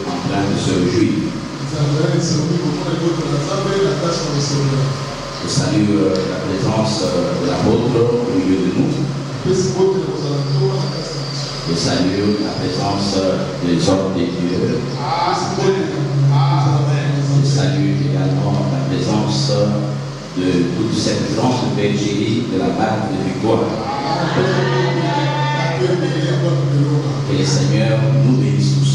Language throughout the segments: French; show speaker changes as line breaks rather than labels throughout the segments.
en train de se réjouir. Je salue la présence de l'apôtre au milieu de nous. Je salue la présence des hommes de Dieu. Je salue également la présence de toute cette grande bergerie de la marque de Victoire. Que le Seigneur nous bénisse tous.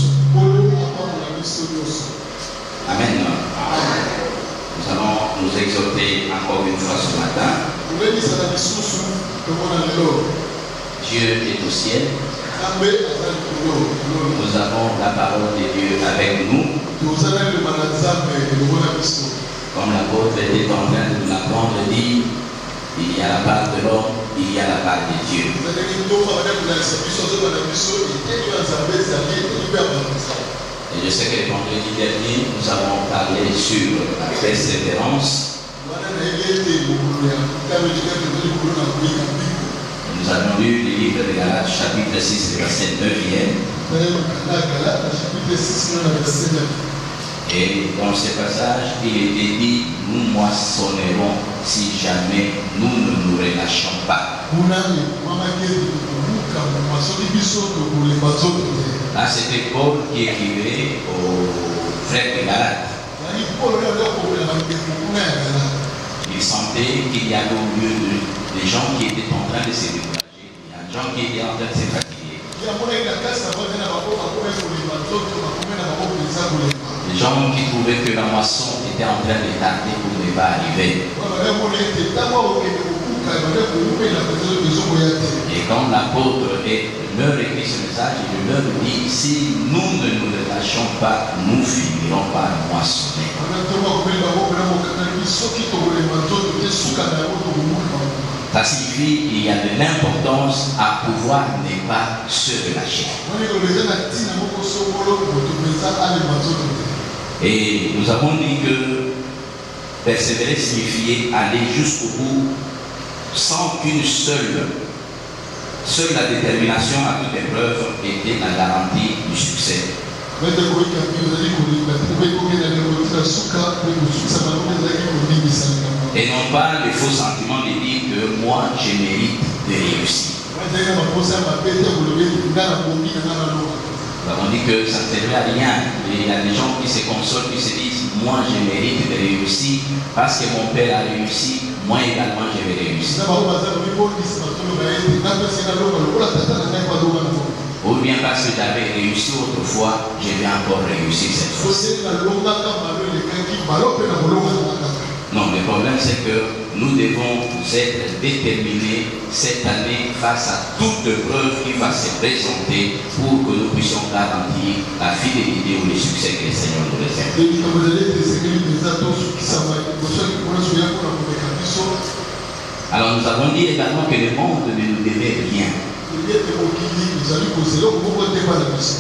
Amen. Nous allons nous exhorter encore une fois ce matin. Dieu est au ciel. Nous avons la parole de Dieu avec nous. Comme l'apôtre était en train de nous l'apprendre, dit, il y a la part de l'homme, il y a la part de Dieu. Et je sais que le vendredi dernier, nous avons parlé sur la persévérance. Nous avons lu le livre de Galates, chapitre 6, verset 9e. Et dans ce passage, il était dit, nous moissonnerons si jamais nous ne nous relâchons pas. Là, c'était Paul qui écrivait aux frères de Galates. Il sentait qu'il y avait au lieu des gens qui étaient en train de se décourager, il y a des gens qui étaient en train de se fatiguer. Les gens qui trouvaient que la moisson était en train de tarder pour ne pas arriver. Et quand l'apôtre leur écrit ce message, il leur dit, si nous ne nous relâchons pas, nous finirons par moissonner. Ça signifie qu'il y a de l'importance à pouvoir ne pas se relâcher. Et nous avons dit que persévérer signifiait aller jusqu'au bout sans qu'une seule la détermination à toute épreuve était la garantie du succès. Et non pas le faux sentiment de dire que moi je mérite de réussir. Nous avons dit que ça ne servait à rien. Il y a des gens qui se consolent, qui se disent moi je mérite de réussir parce que mon père a réussi, moi également je vais réussir. Ou bien parce que j'avais réussi autrefois, je vais encore réussir cette fois-ci. Non, le problème c'est que nous devons être déterminés cette année face à toute preuve qui va se présenter pour que nous puissions garantir la fidélité ou le succès que le Seigneur nous réserve. Alors nous avons dit également que le monde ne nous devait rien.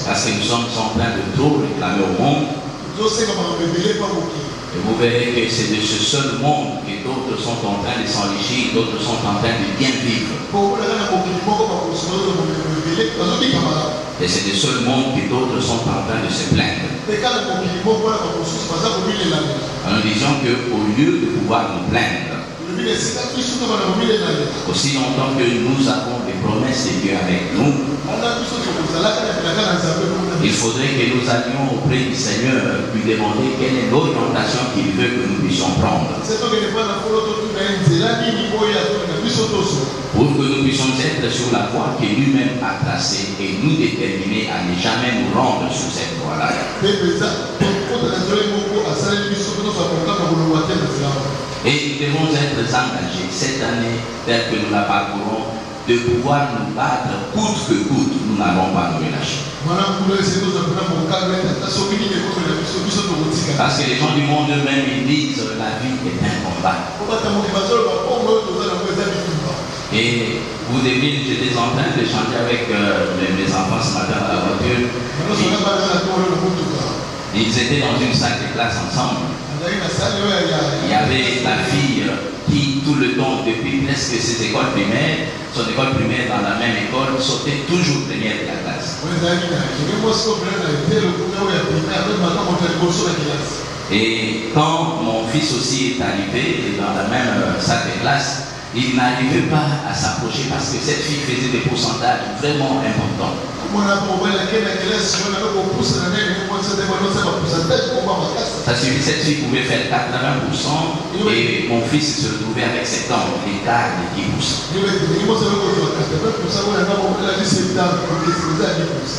Parce que nous sommes en train de trop réclamer au monde. Et vous verrez que c'est de ce seul monde que d'autres sont en train de s'enrichir, d'autres sont en train de bien vivre. Et c'est de ce seul monde que d'autres sont en train de se plaindre. En nous disant qu'au lieu de pouvoir nous plaindre, aussi longtemps que nous avons des promesses de Dieu avec nous, il faudrait que nous allions auprès du Seigneur lui demander quelle est l'orientation qu'il veut que nous puissions prendre. Pour que nous puissions être sur la voie que lui-même a tracée et nous déterminer à ne jamais nous rendre sur cette voie-là. Et nous devons être engagés cette année, telle que nous la parcourons, de pouvoir nous battre coûte que coûte, nous n'allons pas nous relâcher. Parce que les gens du monde eux-mêmes ils disent la vie est un combat. Et vous devez, j'étais en train de chanter avec mes enfants ce matin dans la voiture. Ils étaient dans une salle de classe ensemble. Il y avait la fille qui, tout le temps, depuis presque ses écoles primaires, son école primaire dans la même école, sautait toujours première de la classe. Et quand mon fils aussi est arrivé dans la même salle de classe, il n'arrivait pas à s'approcher parce que cette fille faisait des pourcentages vraiment importants. Ça suffit, cette fille pouvait faire 80% et mon fils se retrouvait avec 70, l'écart de 10%.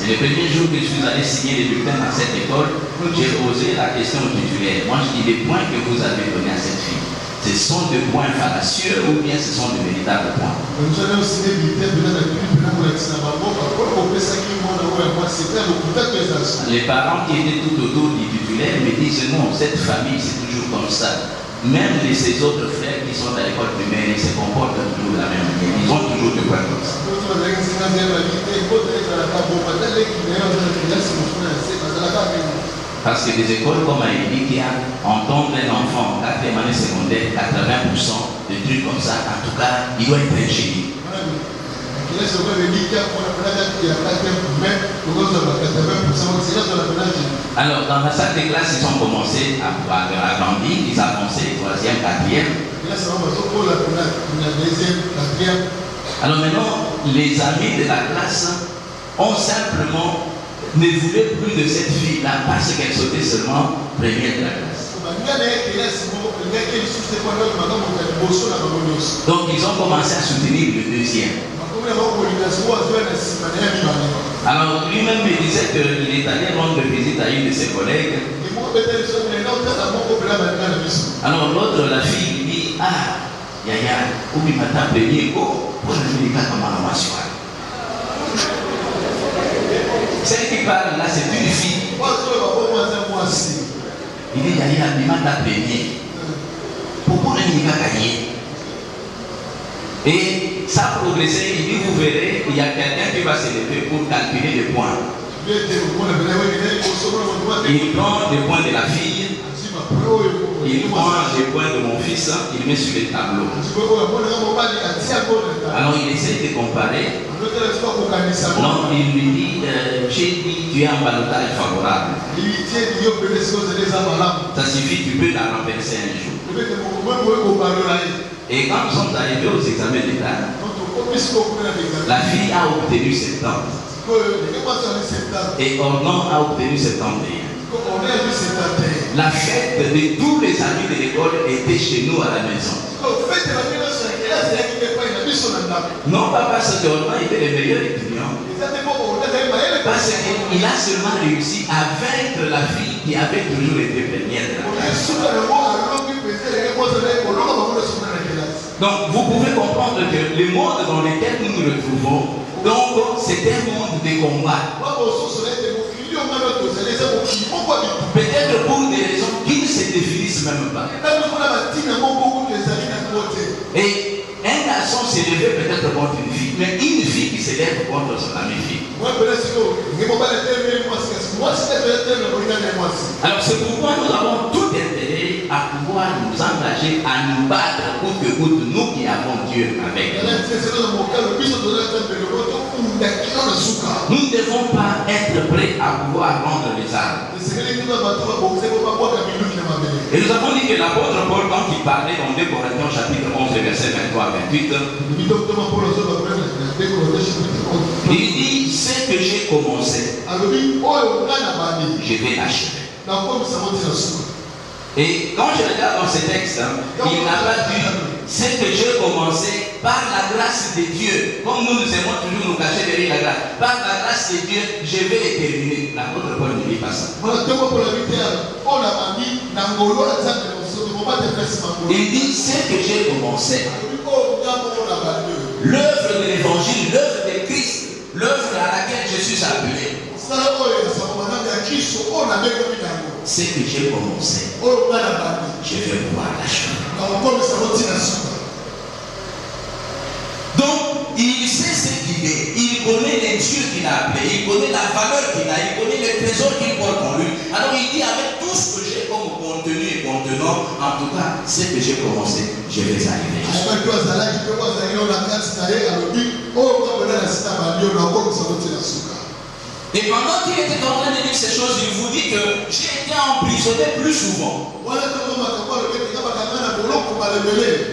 Et le premier jour que je suis allé signer les bulletins dans cette école, j'ai posé la question au titulaire. Moi je dis, les points que vous avez donnés à cette fille, ce sont des points fallacieux ou bien ce sont de véritables points? Les parents qui étaient tout autour du titulaire me disent non, cette famille c'est toujours comme ça. Même ses autres frères qui sont à l'école primaire, ils se comportent toujours de la même manière. Ils ont toujours des points comme ça. Parce que des écoles comme Haïti qui entendent un enfant en 4e année secondaire, 80%, des trucs comme ça, en tout cas, il doit être ingénieux. Alors, dans la salle de classe, ils ont commencé à grandir, ils avançaient, 3e, 4e. Alors maintenant, les amis de la classe ont simplement ne voulait plus de cette fille-là parce qu'elle sautait seulement première de la classe. Donc ils ont commencé à soutenir le deuxième. Alors lui-même me disait qu'il est allé rendre visite à une de ses collègues. Alors l'autre, la fille, lui dit, ah, Yaya, oublie ma table premier, oh, pour le médical comme un amassoir. Celle qui parle là, c'est une fille. Il dit, Yaya, il m'a premier. Pourquoi il va gagner? Et ça a progressé, il dit, vous verrez, il y a quelqu'un qui va se lever pour calculer les points. Il prend les points de la fille, il prend les points de mon fils, il met sur les tableaux. Alors il essaie de comparer. Non, il lui dit, j'ai dit, tu es un ballottage favorable. Ça suffit, tu peux la renverser un jour. Et quand nous sommes arrivés aux examens d'État, la fille a obtenu 70. Et Ornon a obtenu 71. La fête de tous les amis de l'école était chez nous à la maison. Non pas parce que Ornon était le meilleur étudiant, parce qu'il a seulement réussi à vaincre la fille qui avait toujours été première de la classe. Donc vous pouvez comprendre que le monde dans lequel nous nous retrouvons, donc c'est un monde de combat. Peut-être pour des raisons qui ne se définissent même pas. Et un garçon s'est levé peut-être contre une fille, mais une fille qui se lève contre son amie fille. Alors c'est pourquoi nous avons tout intérêt à pouvoir nous engager, à nous battre coûte que coûte, nous qui avons Dieu avec nous. Nous ne devons pas être prêts à pouvoir rendre les armes. Et nous avons dit que l'apôtre Paul, quand il parlait dans 2 Corinthiens chapitre 11 verset 23 à 28, il dit, ce que j'ai commencé, je vais l'achever. Et quand je regarde dans ce texte, il n'a pas dit ce que j'ai commencé par la grâce de Dieu. Comme nous aimons toujours nous cacher derrière la grâce. Par la grâce de Dieu, je vais les terminer. L'apôtre Paul ne dit pas ça. Il dit ce que j'ai commencé. L'œuvre de l'évangile, l'œuvre de Christ, l'œuvre à laquelle je suis appelé. Ce que j'ai commencé, je vais pouvoir l'achever. Donc, il sait ce qu'il est, il connaît les dieux qu'il a appelés, il connaît la valeur qu'il a, il connaît les trésors qu'il porte en lui. Alors il dit, avec tout ce que j'ai comme contenu et contenant, en tout cas, ce que j'ai commencé, je vais arriver. Et pendant qu'il était en train de dire ces choses, il vous dit que j'ai été emprisonné plus souvent.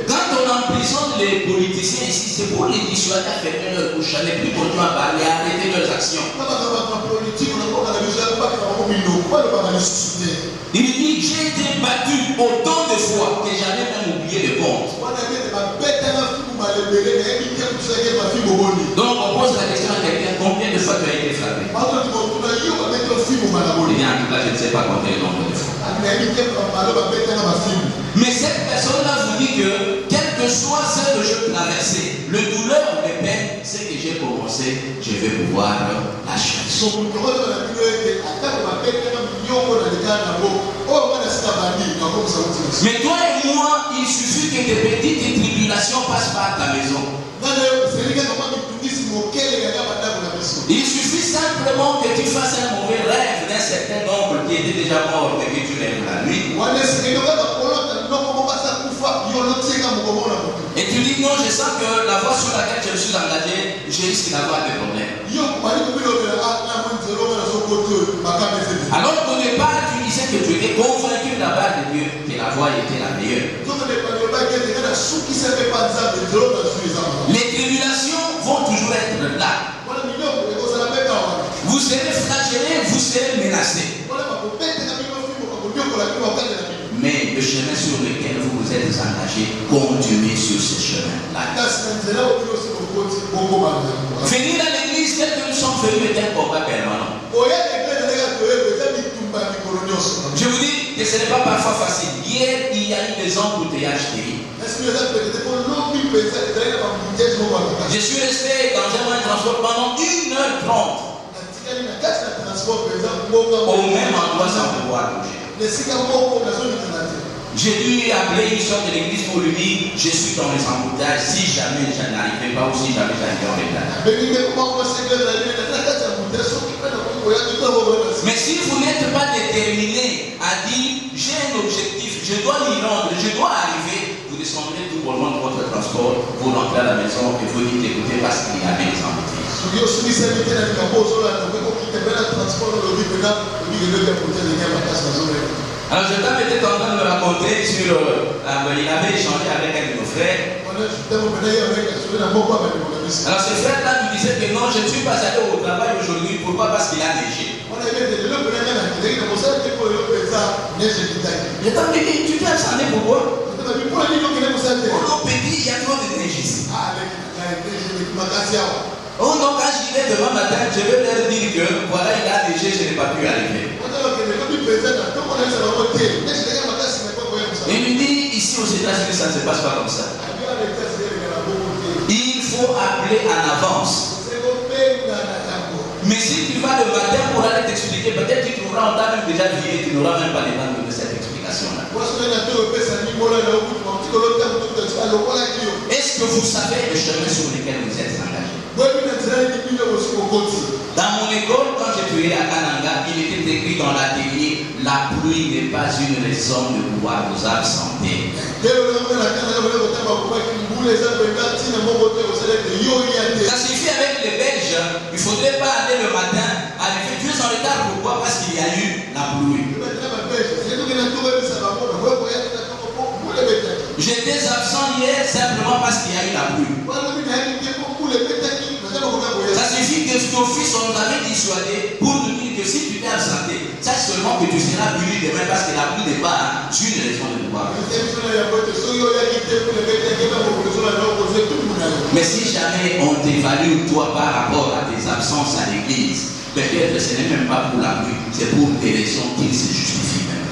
Quand on emprisonne les politiciens ici, c'est pour les dissuader à fermer leur bouche, à ne plus continuer à parler, à arrêter leurs actions. Il dit, j'ai été battu autant de fois que j'avais même oublié le compte. Donc on pose la question à quelqu'un, combien de fois tu as été frappé? Eh bien, en tout cas, je ne sais pas compter le nombre de fois. Mais cette personne-là vous dit que, quel que soit ce que je traversais, le douleur ou les peines, ce que j'ai commencé, je vais pouvoir lâcher. Mais toi et moi, il suffit que tes petites tribulations passent par ta maison. Il suffit simplement que tu fasses un mauvais rêve d'un certain nombre qui était déjà mort et que tu lèves la nuit. Et tu dis non, je sens que la voie sur laquelle je suis engagé, je risque d'avoir des problèmes. Alors qu'au départ, tu disais que tu étais convaincu de la part de Dieu que la voie était la meilleure. Les tribulations vont toujours être là. Vous serez flagellé, vous serez menacé. Mais le chemin sur lequel vous vous êtes engagé, continuez sur ce chemin-là. Venir à l'église tel que nous sommes venus est un combat permanent. Je vous dis que ce n'est pas parfois facile. Hier, il y a eu des embouteillages terribles. Je suis resté dans un moyen de transport pendant 1h30 au même endroit sans pouvoir bouger. J'ai dû appeler une soeur de l'église pour lui dire je suis dans les embouteillages si jamais je n'arrivais pas ou si jamais j'arrivais en retard. Mais si vous n'êtes pas déterminé à dire j'ai un objectif, je dois m'y rendre, je dois arriver, vous descendrez tout au long de votre transport, vous rentrez à la maison et vous dites écoutez parce qu'il y avait des embouteillages. Alors je t'avais été en train de me raconter sur il avait échangé avec un de nos frères. Alors ce frère-là nous disait que non, je ne suis pas allé au travail aujourd'hui. Pourquoi? Parce qu'il a neigé. Je t'avais dit, tu t'es absenté pourquoi? Oh petit, il y a trop de neige ici. Oh non, quand j'y vais demain matin, je vais leur dire que voilà, il a neigé, je n'ai pas pu arriver. Il lui dit, ici aux États-Unis, ça ne se passe pas comme ça. Il faut appeler en avance. Mais si tu vas le matin pour aller t'expliquer, peut-être tu trouveras, on t'a même déjà viré, tu n'auras même pas les temps de cette explication-là. Est-ce que vous savez le chemin sur lequel vous êtes engagé? Dans mon école, quand j'étudiais à Kananga, il était écrit dans l'atelier la pluie n'est pas une raison de pouvoir vous absenter. Ça suffit avec les Belges, il ne faudrait pas aller le matin, arriver 2 ans en retard. Pourquoi? Parce qu'il y a eu la pluie. J'étais absent hier simplement parce qu'il y a eu la pluie. Ça suffit que d'office on nous avait dissuadé pour nous dire que si tu t'es absenté, sache seulement que tu seras puni demain parce que la pluie n'est pas une raison de pouvoir. Mais si jamais on t'évalue toi par rapport à tes absences à l'église, peut-être ce n'est même pas pour la pluie, c'est pour des raisons qui se justifient même.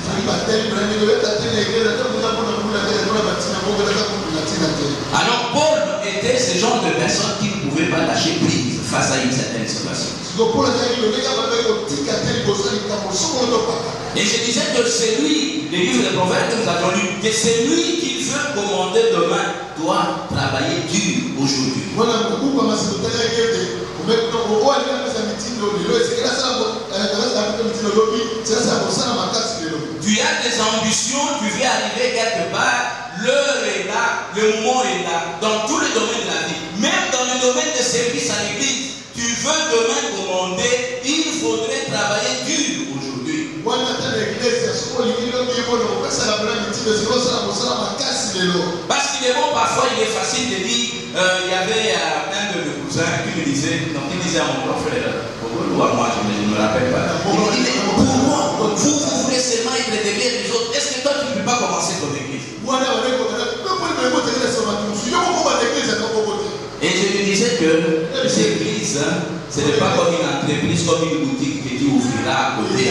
Alors Paul était ce genre de personne qui ne pouvait pas lâcher prise face à une certaine situation. Et je disais que c'est lui, le livre des prophètes que nous avons lu, que c'est lui qui veut commander demain doit travailler dur aujourd'hui. Tu as des ambitions, tu veux arriver quelque part, l'heure est là, le moment est là, dans tous les domaines de la vie. Même dans le domaine de service à l'église, tu veux demain commander, il faudrait travailler dur aujourd'hui. Parce qu'il est bon, parfois il est facile de dire, il y avait un de mes cousins qui me disait, donc il disait à mon grand frère, ou à moi, je ne me rappelle pas, il me disait, pourquoi vous voulez seulement être derrière les autres, est-ce que toi tu ne peux pas commencer ton église? Et je lui disais que l'église, ce n'est pas comme une entreprise, comme une boutique que tu ouvriras à côté.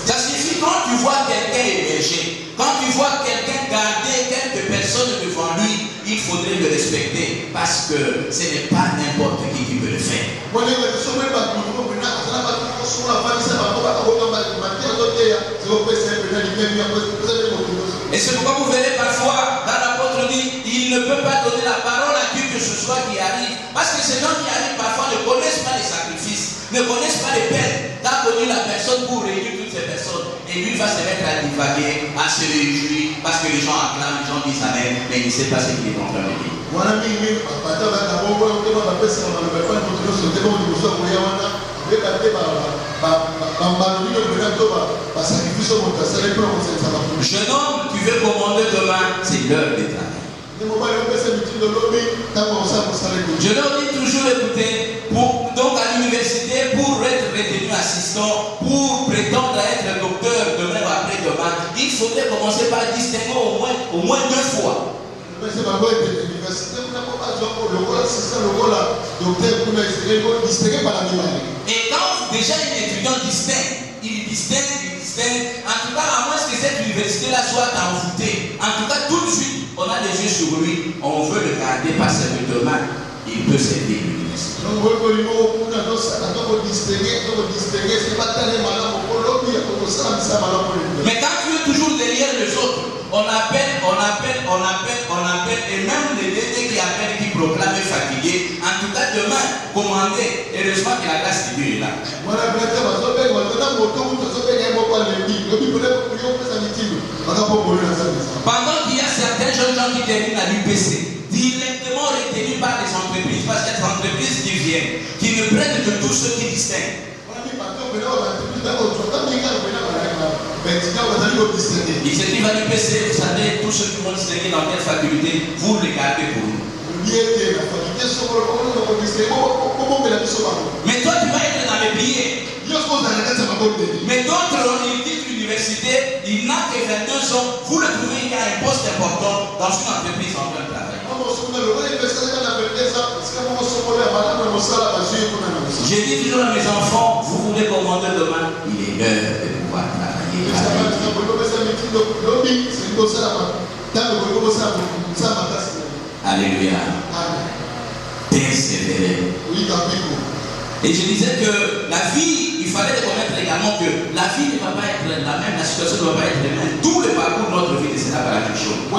Ça suffit quand tu vois quelqu'un émerger, quand tu vois quelqu'un garder quelques personnes devant lui, il faudrait le respecter parce que ce n'est pas n'importe qui peut le faire. Et c'est pourquoi vous verrez parfois dans l'apôtre dit, il ne peut pas donner la parole à qui que ce soit qui arrive. Parce que ces gens qui arrivent parfois ne connaissent pas les sacrifices, ne connaissent pas les peines qu'a connu la personne pour réunir toutes ces personnes. Et lui va se mettre à divaguer, à se réjouir, parce que les gens acclament, les gens disent amen, mais il ne sait pas ce qu'il est en train de dire. Jeune homme, tu veux commander demain, c'est l'heure des travail. Je leur dis toujours, écoutez, donc à l'université, pour être retenu assistant, pour prétendre être docteur demain ou après-demain, il faudrait commencer par distinguer au moins 2 fois. Et quand déjà un étudiant distingue, il distingue, en tout cas, à moins que cette université-là soit envoûtée, en tout cas, tout de suite, on a les yeux sur lui, on veut le garder parce que demain, il peut servir l'université. Mais quand tu es toujours derrière les autres, on appelle, et même les détés qui appellent, qui proclament fatigués, en tout cas demain, commandez, heureusement que la grâce de Dieu est là. Pendant qu'il y a certains jeunes gens qui terminent à l'UPC, directement retenus par des entreprises, parce qu'il y a des entreprises qui viennent, qui ne prennent que tous ceux qui distinguent. Ils se disent à l'UPC, vous savez, tous ceux qui vont distinguer dans quelle faculté, vous les gardez pour nous. Mais toi, tu vas être dans les billets. Mais d'autres, ils disent l'université, il n'a que 22 ans, vous le trouvez, il y a un poste important dans une entreprise en train de travailler. J'ai dit toujours à mes enfants, vous voulez commander demain, il est l'heure de pouvoir travailler. Alléluia. Persévérer. Et je disais que la vie, il fallait reconnaître également que la vie ne va pas être la même, la situation ne va pas être la même. Tout le parcours de notre vie ne sera pas la même chose.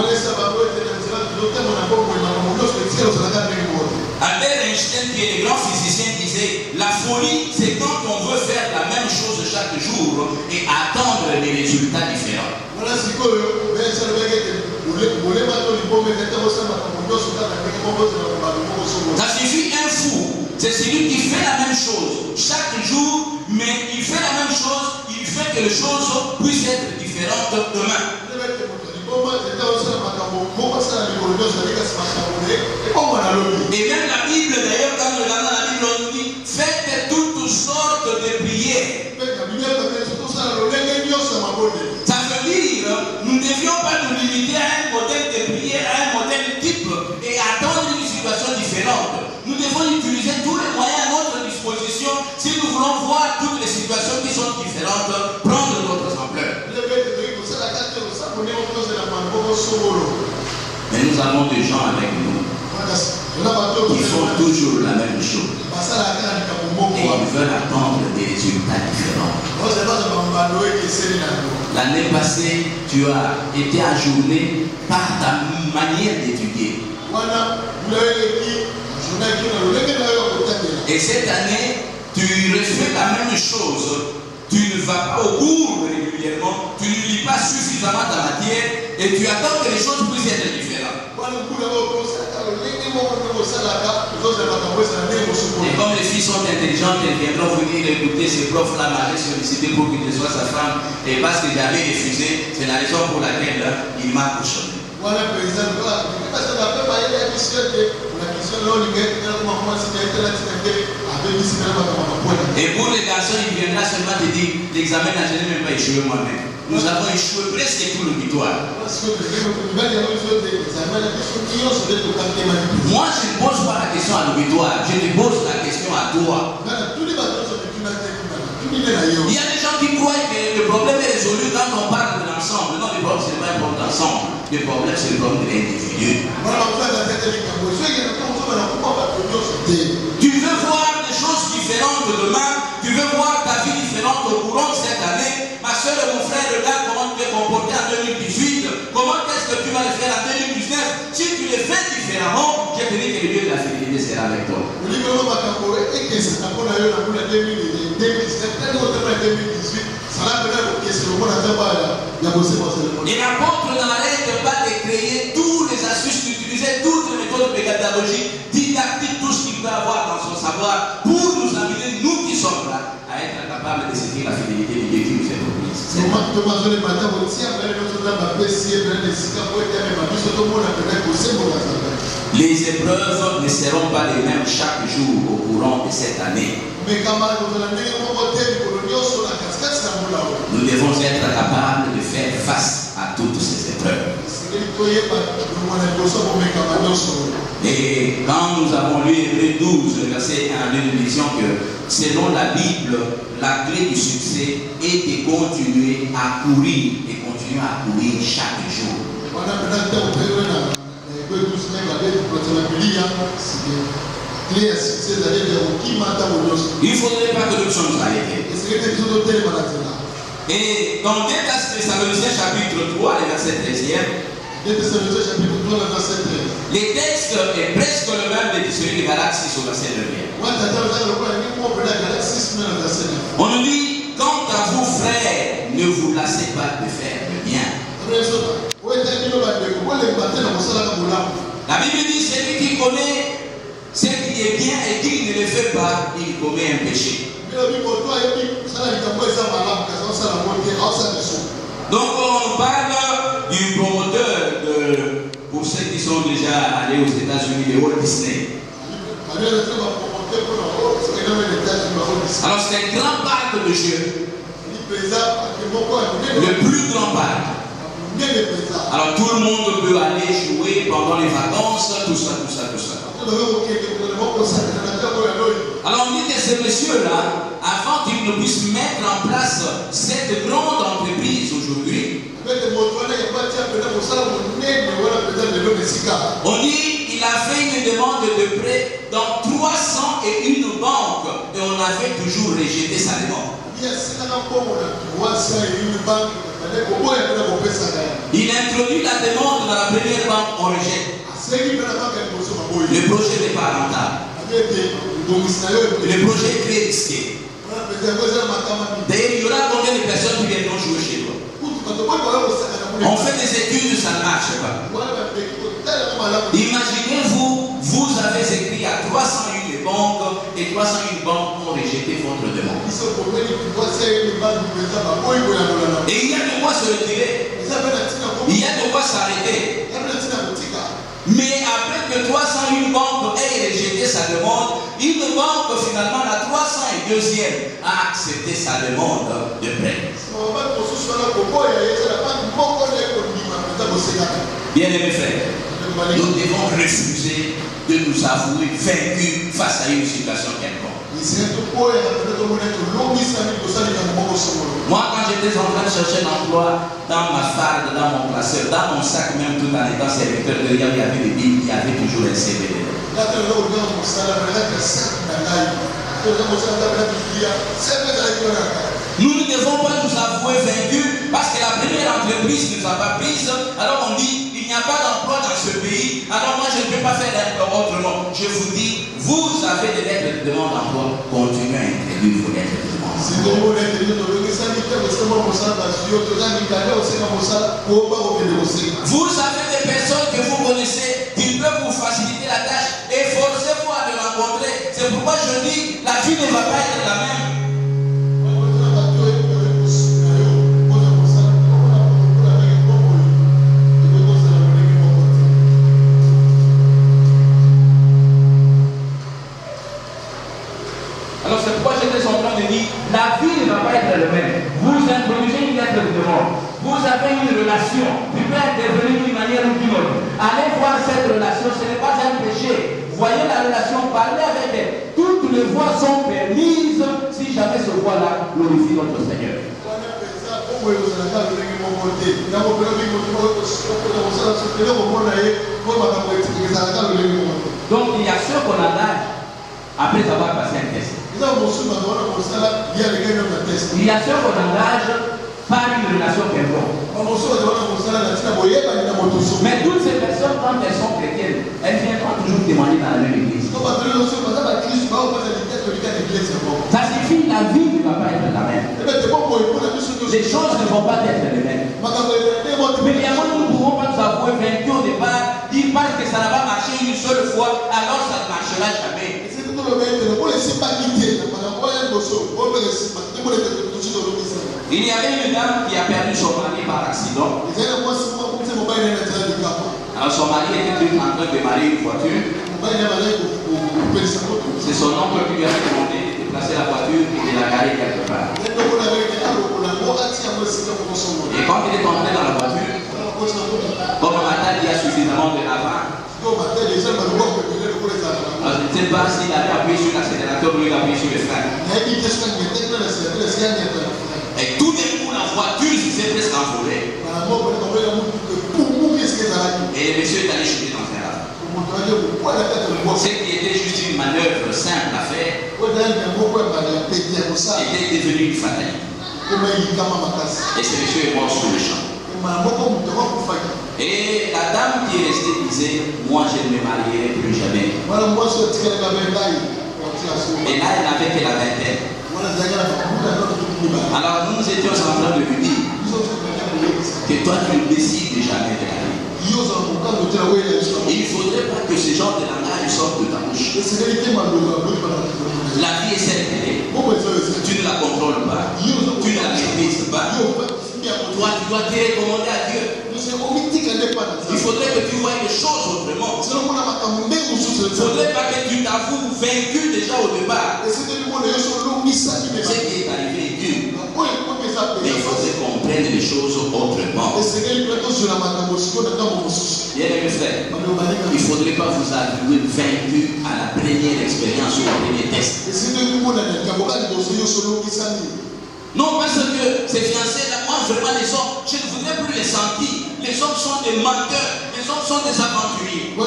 Albert Einstein, qui est le grand physicien, disait la folie, c'est quand on veut faire la même chose chaque jour et attendre des résultats différents. Ça suffit un fou, c'est celui qui fait la même chose chaque jour, mais il fait la même chose, il fait que les choses puissent être différentes demain. Et même la Bible, d'ailleurs, quand nous regardons la Bible, on nous dit faites toutes sortes de prières. Ça veut dire, nous ne devions pas nous limiter à un modèle de prière, à un modèle type et attendre une situation différente. Nous devons utiliser tous les moyens à notre disposition si nous voulons voir toutes les situations qui sont différentes, prendre d'autres ampleurs. Mais nous avons des gens avec nous qui font toujours la même chose. Et ils veulent attendre des résultats différents. L'année passée, tu as été ajourné par ta manière d'étudier. Et cette année, tu refais la même chose. Tu ne vas pas au cours régulièrement, tu ne lis pas suffisamment ta matière et tu attends que les choses puissent être différentes. Et comme les filles sont intelligentes, elles viendront vous dire, écoutez, ces profs-là m'avaient sollicité pour qu'il soit sa femme, et parce que j'avais refusé, c'est la raison pour laquelle il m'a cochonné. Et pour les garçons, il viendra seulement te dire, l'examen n'a jamais même pas échoué moi-même. Nous avons échoué presque tout l'auditoire. Moi, je ne pose pas la question à l'auditoire, je te pose la question à toi. Il y a des gens qui croient que le problème est résolu quand on parle de l'ensemble. Non, le problème, ce n'est pas un problème d'ensemble. Le problème, c'est le problème de l'individu. Tu veux voir des choses différentes demain, tu veux voir ta vie différente au courant de cette année. Ma soeur et mon frère, regarde comment tu t'es comporté en 2018. Comment est-ce que tu vas le faire en 2019? Si tu le fais différemment, je te dis que le Dieu de la fidélité sera avec toi. Et l'apôtre n'arrête pas de créer toutes les astuces, d'utiliser toutes les méthodes pédagogiques, didactiques, tout ce qu'il peut avoir dans son savoir pour nous amener, nous qui sommes là, à être capables de servir la fidélité de Dieu qui nous est promise. Les épreuves ne seront pas les mêmes chaque jour au courant de cette année. Nous devons être capables de faire face à toutes ces épreuves. Et quand nous avons lu Hébreux 12, verset 1 à 2, nous disions que selon la Bible, la clé du succès est de continuer à courir et continuer à courir chaque jour. Il ne faudrait pas que nous soyons arrêtés. Et dans 2 Thessaloniciens chapitre 3, le verset 13e, les textes est presque le même de celui de Galates 6 au verset 9e. On nous dit, quant à vous frères, ne vous lassez pas de faire le bien. La Bible dit, celui qui connaît ce qui est bien et qui ne le fait pas, il commet un péché. Donc on parle du promoteur pour ceux qui sont déjà allés aux États-Unis, de Walt Disney. Alors c'est un grand parc de jeux. Le plus grand parc. Alors tout le monde peut aller jouer pendant les vacances, tout ça. Alors on dit que ces messieurs-là, avant qu'ils ne puissent mettre en place cette grande entreprise aujourd'hui, on dit qu'il a fait une demande de prêt dans 301 banques et on avait toujours rejeté sa demande. Il introduit la demande dans la première banque, on rejette. Le projet n'est pas rentable. Le projet est très risqué. D'ailleurs, il y aura combien de personnes qui viendront jouer chez toi? On fait des études, ça ne marche pas. Imaginez-vous, vous avez écrit à 301 banques et 301 banques ont rejeté votre demande. Et il y a de quoi se retirer. Il y a de quoi s'arrêter. Mais après que 301 banques aient rejeté sa demande, une banque finalement, la 302e, a accepté sa demande de prêt. Bien aimés frères, nous devons refuser de nous avouer vaincus face à une situation quelconque. Moi, quand j'étais en train de chercher un emploi dans ma farde, dans mon classeur, dans mon sac, même tout en étant serviteur de rien, il y avait des billes, il y avait toujours un CV. Nous ne devons pas nous avouer vaincus parce que la première entreprise ne nous a pas prise. Alors on dit, il n'y a pas d'emploi dans ce pays. Alors moi je ne peux pas faire autrement. Je vous dis, vous avez des lettres de demande d'emploi. Continuez à introduire vos lettres de demande. Vous avez des personnes que vous connaissez qui peuvent vous faciliter la tâche. Efforcez-vous à demander vie ne va pas être la même. Alors c'est pourquoi j'étais en train de dire, la vie ne va pas être la même. Vous introduisez une lettre de demande. Vous avez une relation. Tu peux intervenir d'une manière ou d'une autre. Allez voir cette relation, ce n'est pas un péché. Voyez la relation, parlez avec elle. Toutes les voies sont permises si jamais ce voie-là glorifie notre Seigneur. Donc il y a ceux qu'on engage après avoir passé un test. Il y a ceux qu'on engage par une relation quelconque. Mais toutes ces personnes, quand elles sont chrétiennes, elles viendront toujours témoigner dans la même église. Ça signifie la vie ne va pas être la même. Les choses ne vont pas être les mêmes. Mais bien, nous ne pouvons pas nous avouer vaincus au départ, dire parce que ça n'a pas marché une seule fois, alors ça ne marchera jamais. Il y avait une dame qui a perdu son mari par accident. Alors son mari était en train de démarrer une voiture. C'est son oncle qui lui a demandé de placer la voiture et de la garer quelque part. Et quand il est entré dans la voiture, comme Matal y a suffisamment de avant, alors, je ne sais pas s'il avait appuyé sur l'accélérateur ou il a appuyé sur le frein. Et tout d'un coup, la voiture s'est presque envolée. Et le monsieur est allé chuter dans le frein. Ce qui était juste une manœuvre simple à faire était devenu une fatalité. Et ce monsieur est mort sur le champ. Et la dame qui est restée disait, moi je ne me marierai plus jamais. Et là elle n'avait que la vingtaine. Alors nous étions en train de lui dire que toi tu ne décides jamais de la vie. Il ne faudrait pas que ce genre de langage sorte de ta bouche. La vie est celle qu'elle est. Tu ne la contrôles pas. Tu ne la maîtrises pas. Toi, tu dois te recommander à Dieu. Il faudrait que tu vois les choses autrement. Il ne faudrait pas que tu t'avoues vaincu déjà au départ. Ce qui est arrivé est dur. Mais il faudrait qu'on prenne les choses autrement. Bien mes frères, il ne faudrait pas vous avouer vaincu à la première expérience ou au premier test. Non, parce que ces fiancés-là, moi vraiment les hommes, je ne voudrais plus les sentir. Les hommes sont des menteurs, les hommes sont des aventuriers. Non,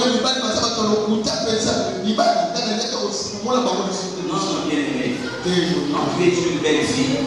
bien aimé. Non, tu es une belle fille.